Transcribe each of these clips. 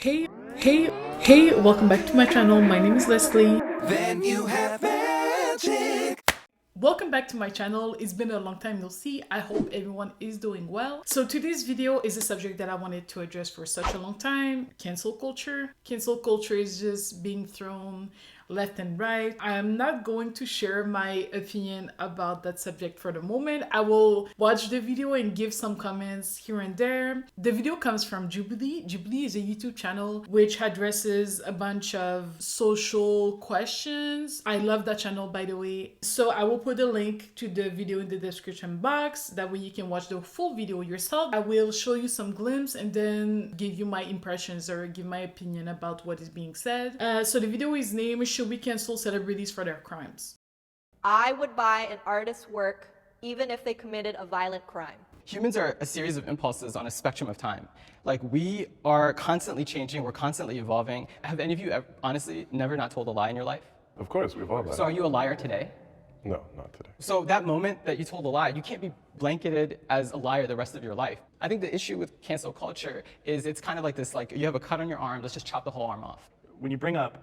Hey, hey, welcome back to my channel. My name is Leslie. Then you have magic. Welcome back to my channel. It's been a long time no see. I hope everyone is doing well. So today's video is a subject that I wanted to address for such a long time. Cancel culture. Cancel culture is just being thrown left and right. I am not going to share my opinion about that subject for the moment. I will watch the video and give some comments here and there. The video comes from Jubilee. Jubilee is a YouTube channel which addresses a bunch of social questions. I love that channel, by the way. So I will put a link to the video in the description box. That way you can watch the full video yourself. I will show you some glimpse and then give you my impressions or give my opinion about what is being said. So the video is named "Should we cancel celebrities for their crimes?" I would buy an artist's work even if they committed a violent crime. Humans are a series of impulses on a spectrum of time. Like, we are constantly changing, we're constantly evolving. Have any of you honestly never not told a lie in your life? Of course, we've all done. So are you a liar today? No, not today. So that moment that you told a lie, you can't be blanketed as a liar the rest of your life. I think the issue with cancel culture is it's kind of like this, like, you have a cut on your arm, let's just chop the whole arm off. When you bring up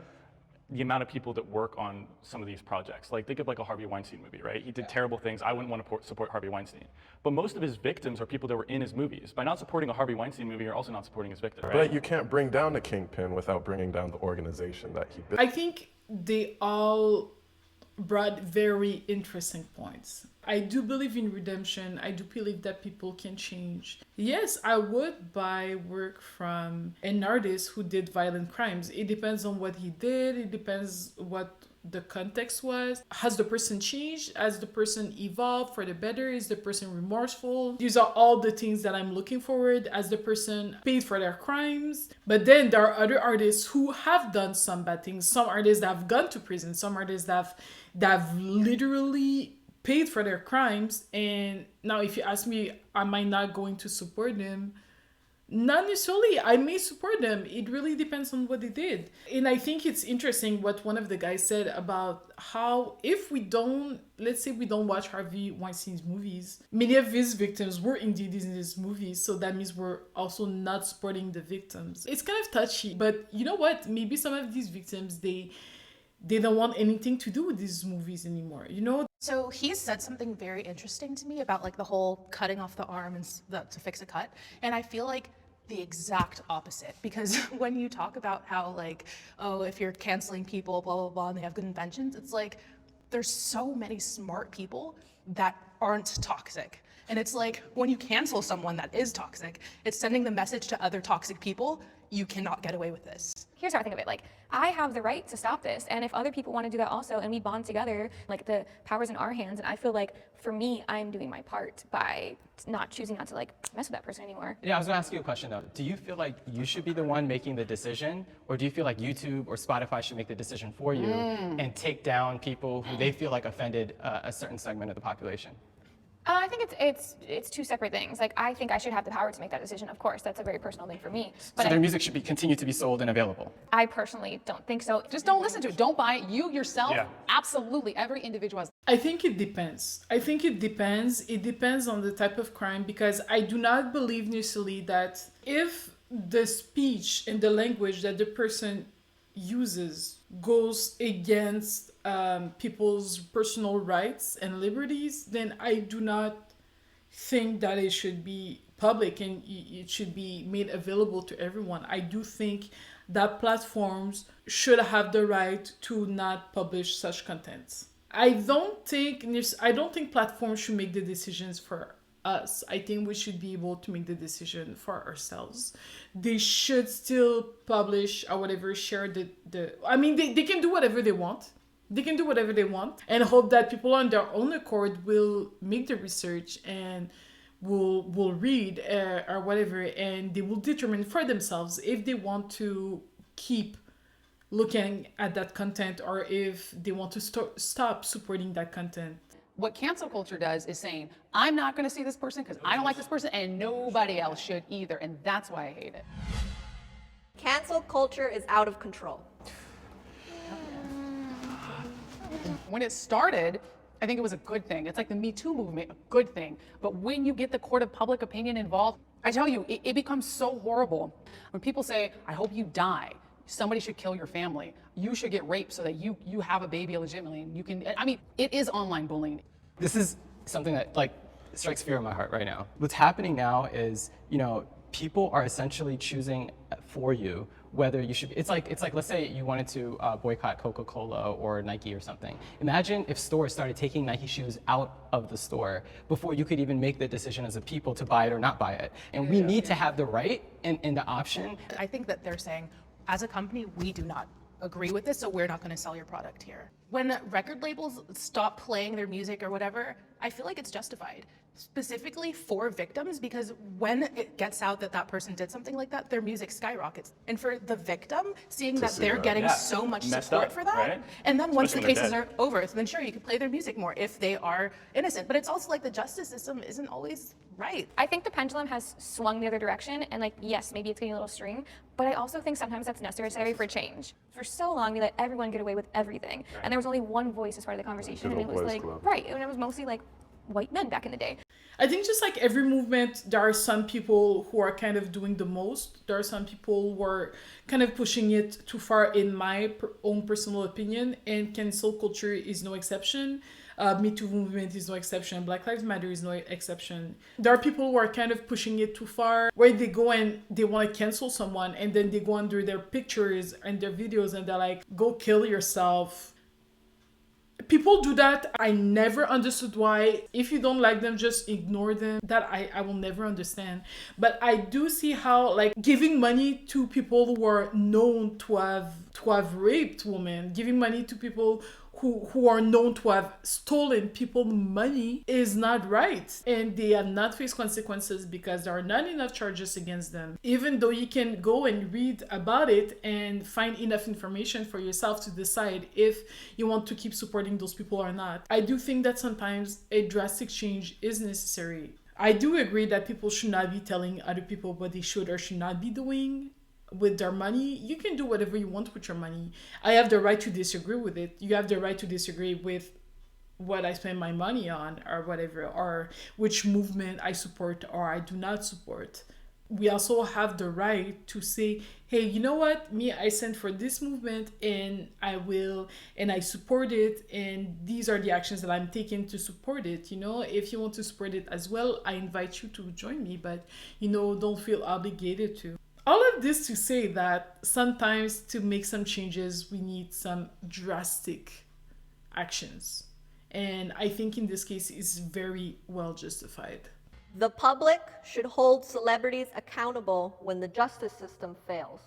the amount of people that work on some of these projects, like think of like a Harvey Weinstein movie, right? He did terrible things. I wouldn't want to support Harvey Weinstein. But most of his victims are people that were in his movies. By not supporting a Harvey Weinstein movie, you're also not supporting his victim, right? But you can't bring down the kingpin without bringing down the organization that he built. I think they all brought very interesting points. I do believe in redemption. I do believe that people can change. Yes, I would buy work from an artist who did violent crimes. It depends on what he did. It depends what the context was. Has the person changed? Has the person evolved for the better? Is the person remorseful? These are all the things that I'm looking forward. Has the person paid for their crimes? But then there are other artists who have done some bad things. Some artists that have gone to prison. Some artists that have literally paid for their crimes. And now if you ask me, am I not going to support them? Not necessarily. I may support them. It really depends on what they did. And I think it's interesting what one of the guys said about how if we don't, let's say we don't watch Harvey Weinstein's movies, many of his victims were indeed in his movies. So that means we're also not supporting the victims. It's kind of touchy, but you know what? Maybe some of these victims, they don't want anything to do with these movies anymore, you know? So he said something very interesting to me about like the whole cutting off the arm and to fix a cut. And I feel like the exact opposite, because when you talk about how like, oh, if you're canceling people, blah, blah, blah, and they have good intentions, it's like, there's so many smart people that aren't toxic. And it's like, when you cancel someone that is toxic, it's sending the message to other toxic people, you cannot get away with this. Here's how I think of it. Like, I have the right to stop this. And if other people want to do that also, and we bond together, like the power's in our hands. And I feel like for me, I'm doing my part by not choosing not to like mess with that person anymore. Yeah, I was gonna ask you a question though. Do you feel like you should be the one making the decision? Or do you feel like YouTube or Spotify should make the decision for you and take down people who they feel like offended a certain segment of the population? I think it's two separate things. Like, I think I should have the power to make that decision. Of course, that's a very personal thing for me. But So their music should continue to be sold and available? I personally don't think so. Just don't listen to it. Don't buy it. You yourself, Yeah. absolutely. Every individual has. I think it depends. It depends on the type of crime, because I do not believe necessarily that if the speech and the language that the person uses goes against people's personal rights and liberties, then I do not think that it should be public and it should be made available to everyone. I do think that platforms should have the right to not publish such content. I don't think platforms should make the decisions for us. I think we should be able to make the decision for ourselves. They should still publish or whatever, share I mean, they can do whatever they want. They can do whatever they want and hope that people on their own accord will make the research and will read or whatever, and they will determine for themselves if they want to keep looking at that content or if they want to stop supporting that content. What cancel culture does is saying, I'm not going to see this person because I don't like this person and nobody else should either. And that's why I hate it. Cancel culture is out of control. When it started, I think it was a good thing. It's like the Me Too movement, a good thing. But when you get the court of public opinion involved, I tell you, it becomes so horrible when people say, I hope you die. Somebody should kill your family. You should get raped so that you have a baby illegitimately. And you can, I mean, it is online bullying. This is something that like strikes fear in my heart right now. What's happening now is, people are essentially choosing for you whether you should. It's like let's say you wanted to boycott Coca-Cola or Nike or something. Imagine if stores started taking Nike shoes out of the store before you could even make the decision as a people to buy it or not buy it. And we need to have the right and the option. I think that they're saying, as a company, we do not agree with this, so we're not going to sell your product here. When record labels stop playing their music or whatever, I feel like it's justified, specifically for victims, because when it gets out that that person did something like that, their music skyrockets. And for the victim, seeing that they're getting so much support for that, right? and then once the Especially when cases they're are over, then sure, you can play their music more if they are innocent. But it's also like the justice system isn't always right. I think the pendulum has swung the other direction, and like, yes, maybe it's getting a little extreme, but I also think sometimes that's necessary for change. For so long, we let everyone get away with everything, and there was only one voice as part of the conversation, and it was like, right, and it was mostly like white men back in the day. I think just like every movement, there are some people who are kind of doing the most. There are some people who are kind of pushing it too far, in my own personal opinion, and cancel culture is no exception. Me Too movement is no exception. Black Lives Matter is no exception. There are people who are kind of pushing it too far, where they go and they want to cancel someone, and then they go under their pictures and their videos and they're like, go kill yourself. People do that. I never understood why. If you don't like them, just ignore them. That I will never understand. But I do see how, like, giving money to people who are known to have raped women, giving money to people who are known to have stolen people's money is not right. And they have not faced consequences because there are not enough charges against them. Even though you can go and read about it and find enough information for yourself to decide if you want to keep supporting those people or not. I do think that sometimes a drastic change is necessary. I do agree that people should not be telling other people what they should or should not be doing with their money. You can do whatever you want with your money. I have the right to disagree with it. You have the right to disagree with what I spend my money on or whatever, or which movement I support or I do not support. We also have the right to say, hey, you know what? Me, I stand for this movement and I support it, and these are the actions that I'm taking to support it. If you want to support it as well, I invite you to join me, but don't feel obligated to. All of this to say that sometimes to make some changes, we need some drastic actions. And I think in this case, it's very well justified. The public should hold celebrities accountable when the justice system fails.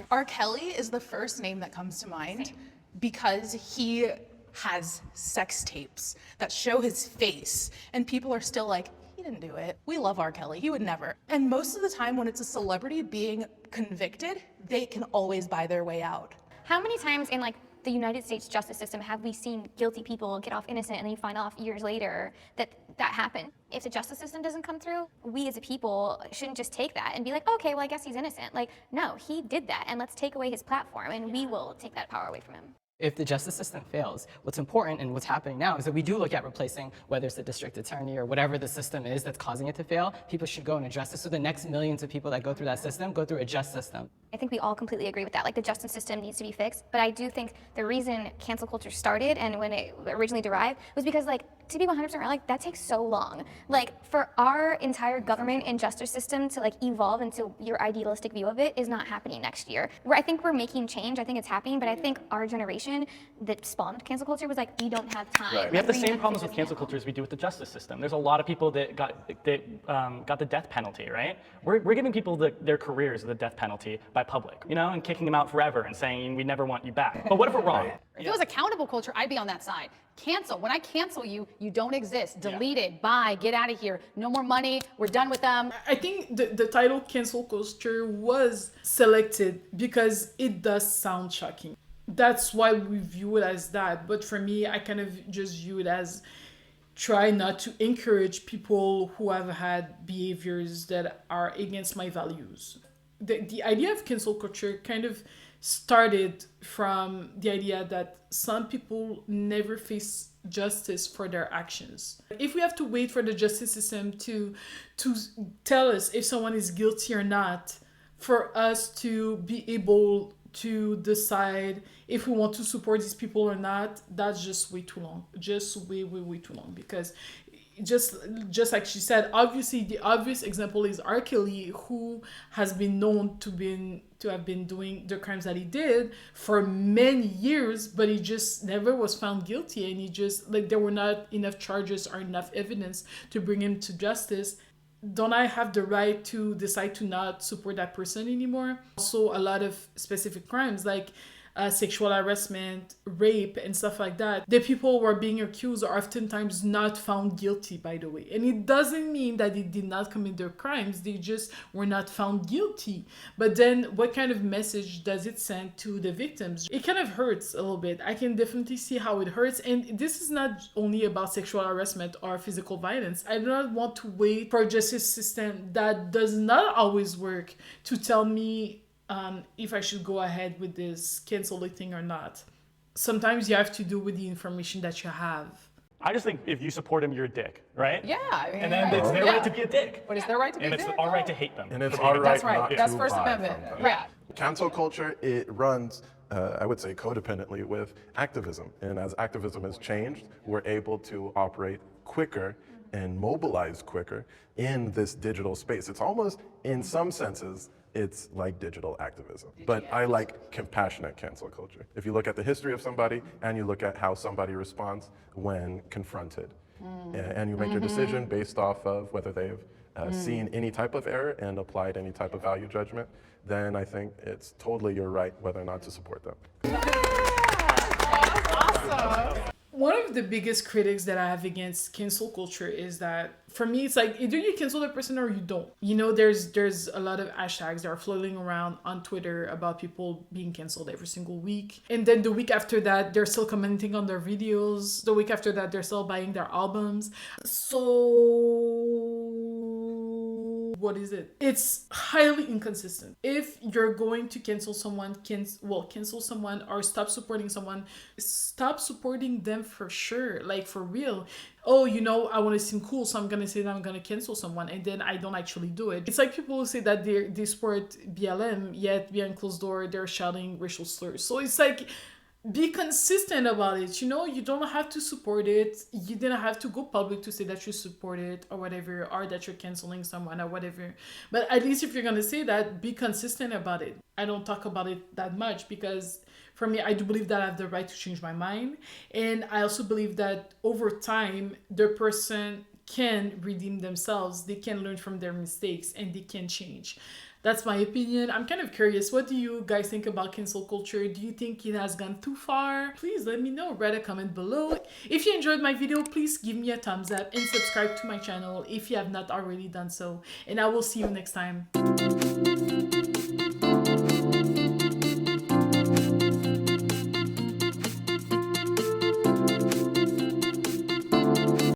R. Kelly is the first name that comes to mind because he has sex tapes that show his face, and people are still like, he didn't do it. We love R. Kelly. He would never. And most of the time when it's a celebrity being convicted, they can always buy their way out. How many times in like the United States justice system have we seen guilty people get off innocent and then you find off years later that happened? If the justice system doesn't come through, we as a people shouldn't just take that and be like, okay, well, I guess he's innocent. Like, no, he did that, and let's take away his platform, and we will take that power away from him. If the justice system fails, what's important and what's happening now is that we do look at replacing, whether it's the district attorney or whatever the system is that's causing it to fail. People should go and address it so the next millions of people that go through that system go through a just system. I think we all completely agree with that. Like, the justice system needs to be fixed. But I do think the reason cancel culture started and when it originally derived was because, like, to be 100% right, like, that takes so long. Like, for our entire government and justice system to, like, evolve into your idealistic view of it is not happening next year. I think we're making change. I think it's happening. But I think our generation that spawned cancel culture was like, we don't have time. Right. We have the same problems with cancel culture as we do with the justice system. There's a lot of people that got the death penalty, right? We're giving people their careers the death penalty by public, and kicking them out forever and saying we never want you back. But what if we're wrong? If it was accountable culture, I'd be on that side. Cancel. When I cancel you, you don't exist. Delete it. Bye. Get out of here. No more money. We're done with them. I think the title cancel culture was selected because it does sound shocking. That's why we view it as that. But for me, I kind of just view it as try not to encourage people who have had behaviors that are against my values. the idea of cancel culture kind of started from the idea that some people never face justice for their actions. If we have to wait for the justice system to tell us if someone is guilty or not, for us to be able to decide if we want to support these people or not, that's just way too long. Just way too long. Because just like she said, obviously the obvious example is R. Kelly, who has been known to have been doing the crimes that he did for many years, but he just never was found guilty, and he just, like, there were not enough charges or enough evidence to bring him to justice. Don't I have the right to decide to not support that person anymore? Also, a lot of specific crimes like sexual harassment, rape, and stuff like that. The people who are being accused are oftentimes not found guilty, by the way. And it doesn't mean that they did not commit their crimes, they just were not found guilty. But then what kind of message does it send to the victims? It kind of hurts a little bit. I can definitely see how it hurts. And this is not only about sexual harassment or physical violence. I do not want to wait for a justice system that does not always work to tell me if I should go ahead with this canceling thing or not. Sometimes you have to do with the information that you have. I just think if you support him, you're a dick, right? Yeah. I mean, And then it's their right to be a dick. But it's their right to be And a it's dick. our right to hate them. And it's For our being right That's right. not That's to First buy Amendment. from them. Yeah. Cancel culture, it runs, I would say, codependently with activism. And as activism has changed, we're able to operate quicker and mobilize quicker in this digital space. It's almost, in some senses, it's like digital activism. But I like compassionate cancel culture. If you look at the history of somebody and you look at how somebody responds when confronted, and you make your decision based off of whether they've seen any type of error and applied any type of value judgment, then I think it's totally your right whether or not to support them. One of the biggest critics that I have against cancel culture is that, for me, it's like either you cancel the person or you don't. You know, there's a lot of hashtags that are floating around on Twitter about people being canceled every single week. And then the week after that, they're still commenting on their videos. The week after that, they're still buying their albums. So what is it? It's highly inconsistent. If you're going to cancel someone, cancel someone or stop supporting someone, stop supporting them for sure, like for real. Oh, you know, I want to seem cool, so I'm gonna say that I'm gonna cancel someone, and then I don't actually do it. It's like people who say that they support BLM, yet behind closed door they're shouting racial slurs. So it's like, be consistent about it. You know, you don't have to support it. You didn't have to go public to say that you support it or whatever, or that you're canceling someone or whatever. But at least if you're gonna say that, be consistent about it. I don't talk about it that much because for me, I do believe that I have the right to change my mind. And I also believe that over time, the person can redeem themselves. They can learn from their mistakes and they can change. That's my opinion. I'm kind of curious. What do you guys think about cancel culture? Do you think it has gone too far? Please let me know. Write a comment below. If you enjoyed my video, please give me a thumbs up and subscribe to my channel if you have not already done so. And I will see you next time.